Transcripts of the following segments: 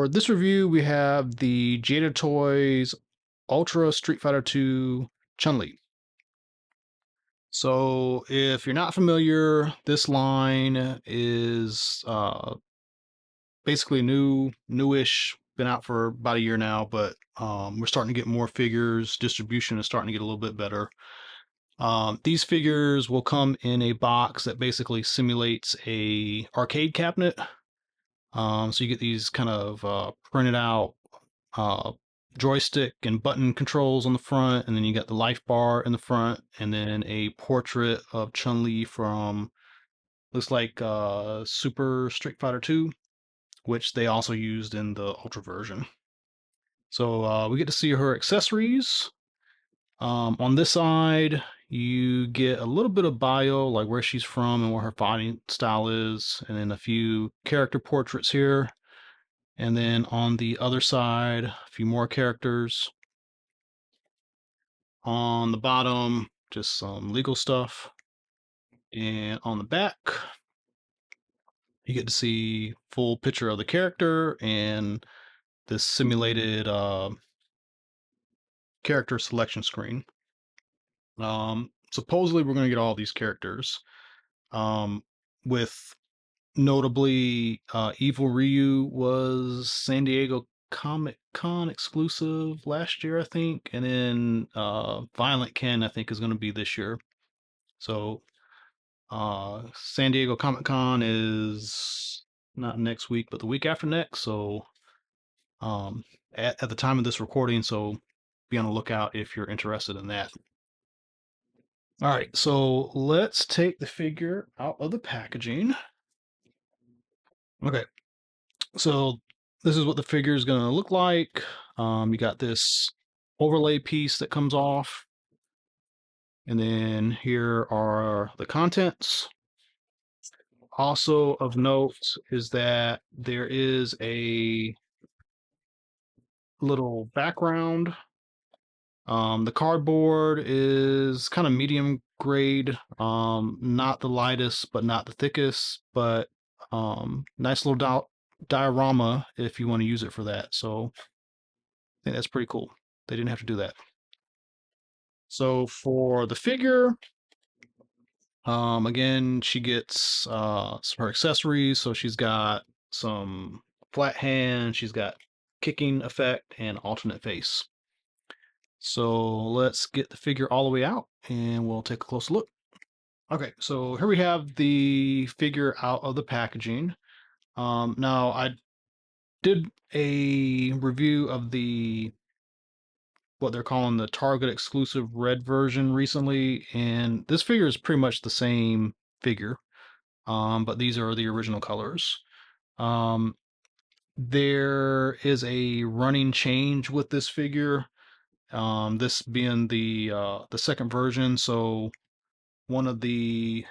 For this review, we have the Jada Toys Ultra Street Fighter 2 Chun-Li. So, if you're not familiar, this line is basically newish, been out for about a year now, but we're starting to get more figures. Distribution is starting to get a little bit better. These figures will come in a box that basically simulates a arcade cabinet. So you get these kind of printed out uh, joystick and button controls on the front, and then you got the life bar in the front, and then a portrait of Chun-Li from looks like Super Street Fighter 2, which they also used in the Ultra version. So we get to see her accessories. On this side, you get a little bit of bio, like where she's from and what her fighting style is, and then a few character portraits here. And then on the other side, a few more characters. On the bottom, just some legal stuff. And on the back, you get to see full picture of the character and this simulated character selection screen. Supposedly, we're going to get all these characters, with notably Evil Ryu was San Diego Comic Con exclusive last year, I think, and then Violent Ken, I think, is going to be this year. So San Diego Comic Con is not next week, but the week after next. So um, at the time of this recording, so be on the lookout if you're interested in that. All right, so let's take the figure out of the packaging. Okay, so this is what the figure is going to look like. You got this overlay piece that comes off, and then here are the contents. Also of note is that there is a little background. The cardboard is kind of medium grade, not the lightest, but not the thickest, but nice little diorama if you want to use it for that. So I think that's pretty cool. They didn't have to do that. So for the figure, again, she gets her accessories. So she's got some flat hand, she's got kicking effect, and alternate face. So let's get the figure all the way out and we'll take a close look. Okay, so here we have the figure out of the packaging. Now I did a review of the what they're calling the Target exclusive red version recently, and this figure is pretty much the same figure, but these are the original colors. Um, there is a running change with this figure. This being the second version, so one of the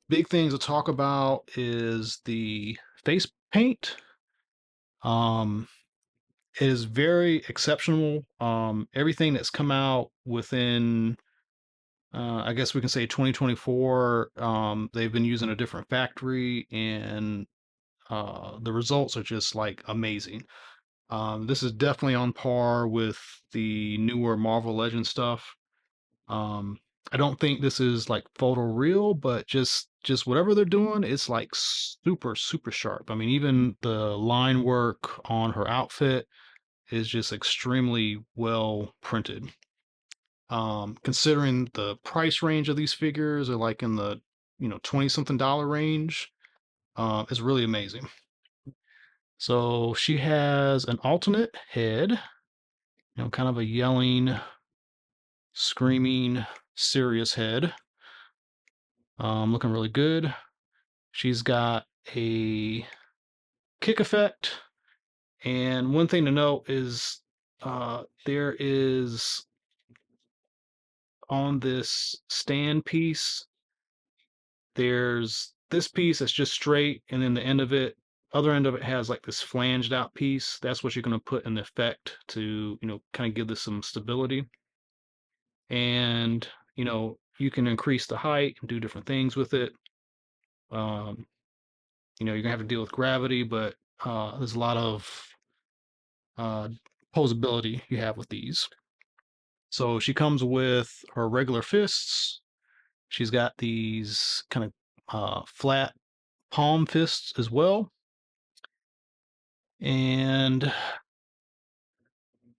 big things to talk about is the face paint. Um, it is very exceptional. Everything that's come out within, I guess we can say 2024, they've been using a different factory, and the results are just like amazing. This is definitely on par with the newer Marvel Legends stuff. Um, I don't think this is like photo real, but just whatever they're doing, it's like super sharp. I mean, even the line work on her outfit is just extremely well printed. Considering the price range of these figures are like in the 20 something dollar range, it's really amazing. So she has an alternate head, kind of a yelling, screaming, serious head. Looking really good. She's got a kick effect. And one thing to note is there is on this stand piece, there's this piece that's just straight, and then the end of it, other end of it has like this flanged out piece. That's what you're going to put in the effect to, kind of give this some stability. And, you can increase the height and do different things with it. Um, you're gonna have to deal with gravity, but there's a lot of uh, posability you have with these. So she comes with her regular fists. She's got these kind of flat palm fists as well. And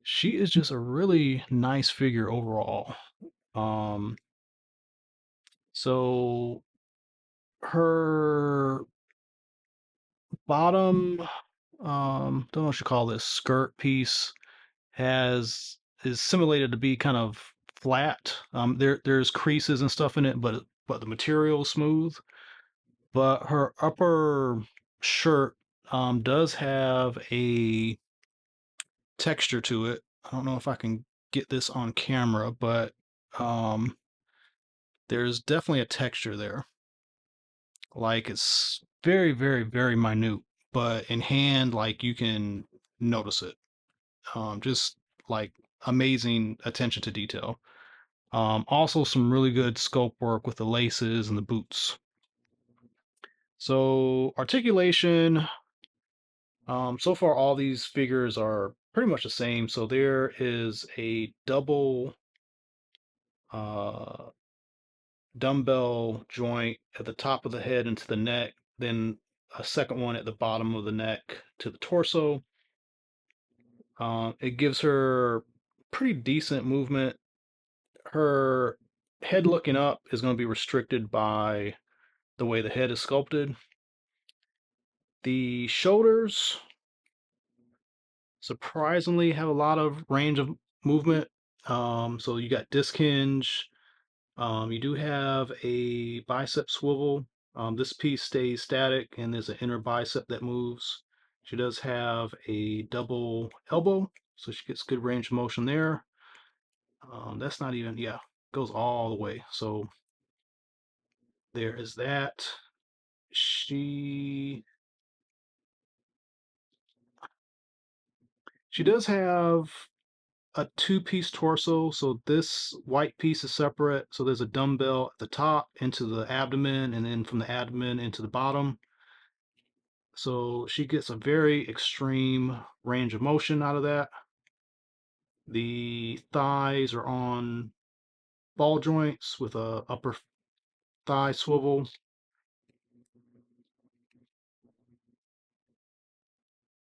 she is just a really nice figure overall. Um, so her bottom, don't know what you call this, skirt piece has is simulated to be kind of flat. There's creases and stuff in it, but the material is smooth. But her upper shirt does have a texture to it. I don't know if I can get this on camera, but um, there's definitely a texture there. Like it's very, very, very minute, but in hand, like you can notice it. Just like amazing attention to detail. Also, some really good sculpt work with the laces and the boots. So articulation. So far, all these figures are pretty much the same. So there is a double uh, dumbbell joint at the top of the head into the neck, then a second one at the bottom of the neck to the torso. It gives her pretty decent movement. Her head looking up is going to be restricted by the way the head is sculpted. The shoulders surprisingly have a lot of range of movement. So you got disc hinge. You do have a bicep swivel. This piece stays static, and there's an inner bicep that moves. She does have a double elbow, so she gets good range of motion there. That's not even, yeah, goes all the way. So there is that. She she does have a two-piece torso. So this white piece is separate. So there's a dumbbell at the top into the abdomen, and then from the abdomen into the bottom. So she gets a very extreme range of motion out of that. The thighs are on ball joints with a upper thigh swivel.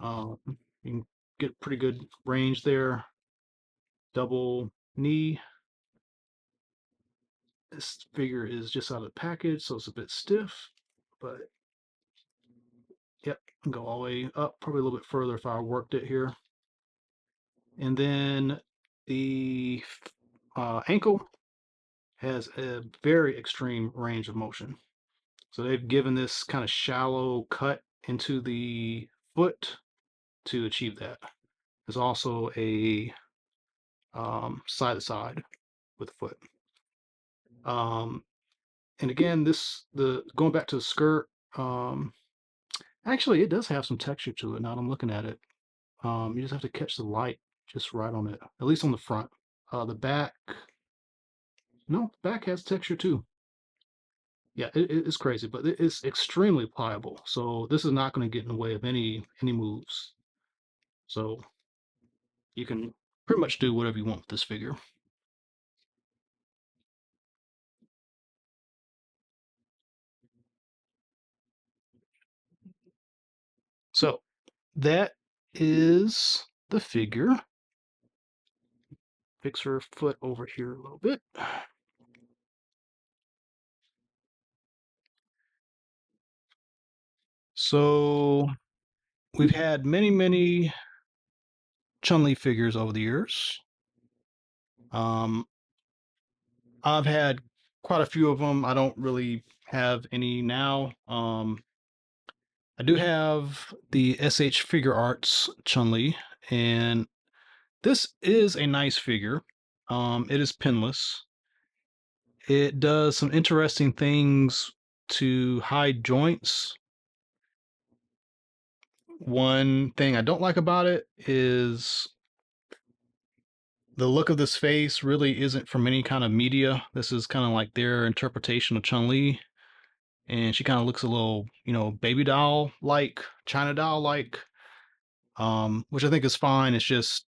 You can get pretty good range there. Double knee. This figure is just out of the package, so it's a bit stiff, but yep, go all the way up, probably a little bit further if I worked it here. And then the ankle has a very extreme range of motion. So they've given this kind of shallow cut into the foot to achieve that. There's also a side to side with the foot. Um, and again, the going back to the skirt, um, actually it does have some texture to it. Now that I'm looking at it, you just have to catch the light just right on it, at least on the front. The back, no, the back has texture too. Yeah, it's crazy, but it's extremely pliable. So this is not going to get in the way of any moves. So you can pretty much do whatever you want with this figure. So that is the figure. Fix her foot over here a little bit. So we've had many Chun-Li figures over the years. Um, I've had quite a few of them. I don't really have any now. I do have the SH Figure Arts Chun-Li, and this is a nice figure. It is pinless. It does some interesting things to hide joints. One thing I don't like about it is the look of this face really isn't from any kind of media. This is kind of like their interpretation of Chun-Li. and she kind of looks a little, baby doll like, China doll like, which I think is fine. It's just,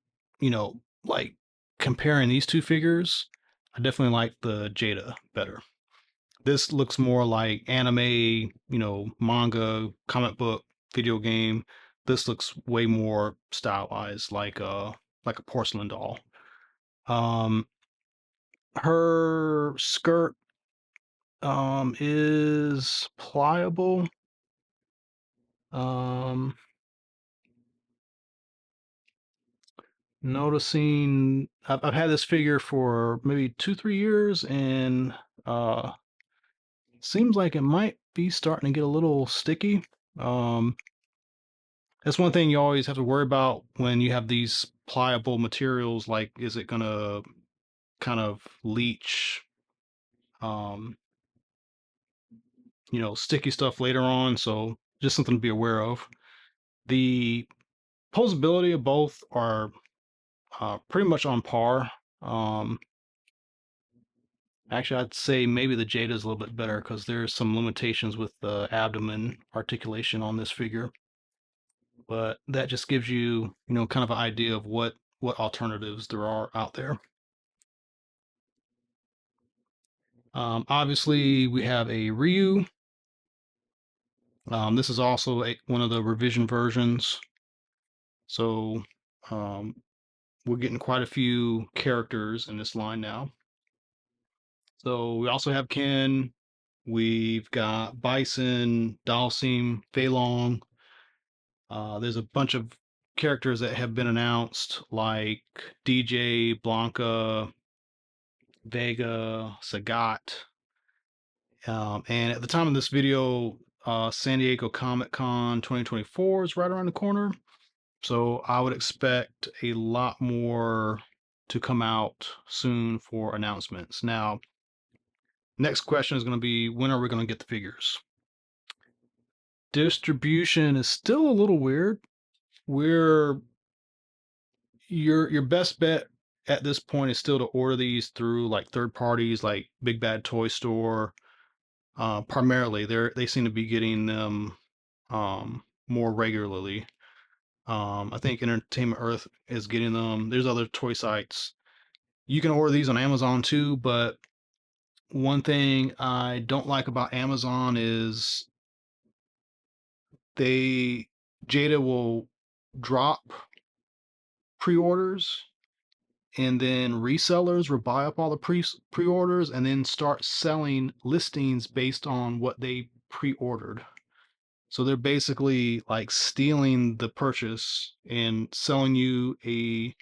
like comparing these two figures, I definitely like the Jada better. This looks more like anime, manga, comic book, video game. This looks way more stylized, like a porcelain doll. Um, her skirt is pliable. Um, Noticing I've had this figure for maybe 2, 3 years, and uh, seems like it might be starting to get a little sticky. Um, that's one thing you always have to worry about when you have these pliable materials. Like, is it gonna kind of leach, um, sticky stuff later on? So just something to be aware of. The posability of both are pretty much on par. Um, Actually, I'd say maybe the Jada is a little bit better because there's some limitations with the abdomen articulation on this figure. But that just gives you, kind of an idea of what alternatives there are out there. Obviously, we have a Ryu. This is also one of the revision versions. So um, we're getting quite a few characters in this line now. So we also have Ken. We've got Bison, Dalsim, Fei Long. There's a bunch of characters that have been announced, like DJ, Blanca, Vega, Sagat. And at the time of this video, San Diego Comic Con 2024 is right around the corner. So I would expect a lot more to come out soon for announcements. Now, next question is going to be, when are we going to get the figures? Distribution is still a little weird. We're your best bet at this point is still to order these through like third parties like Big Bad Toy Store. Primarily, they seem to be getting them more regularly. I think Entertainment Earth is getting them. There's other toy sites. You can order these on Amazon too, but one thing I don't like about Amazon is they Jada will drop pre-orders, and then resellers will buy up all the pre-orders and then start selling listings based on what they pre-ordered. So they're basically like stealing the purchase and selling you a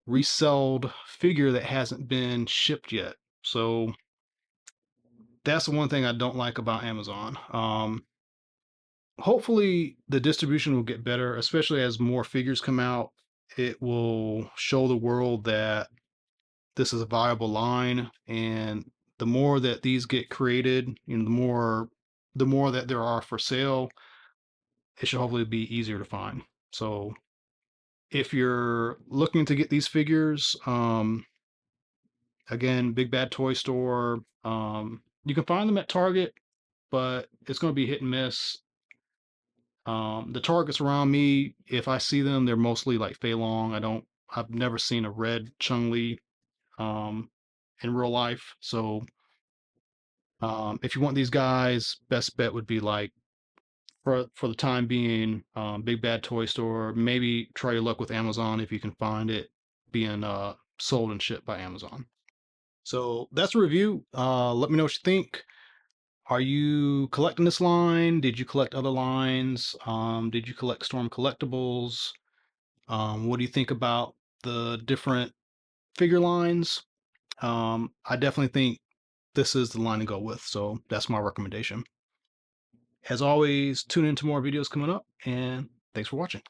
resold figure that hasn't been shipped yet. So that's the one thing I don't like about Amazon. Hopefully the distribution will get better, especially as more figures come out. It will show the world that this is a viable line, and the more that these get created, the more that there are for sale, it should hopefully be easier to find. So if you're looking to get these figures, again, Big Bad Toy Store, you can find them at Target, but it's going to be hit and miss. The Targets around me, if I see them, they're mostly like Fei Long. I've never seen a red Chung Li um, in real life. So if you want these guys, best bet would be like, for the time being, Big Bad Toy Store. Maybe try your luck with Amazon if you can find it being sold and shipped by Amazon. So that's a review. Let me know what you think. Are you collecting this line? Did you collect other lines? Did you collect Storm collectibles? What do you think about the different figure lines? I definitely think this is the line to go with. So that's my recommendation. As always, tune into more videos coming up, and thanks for watching.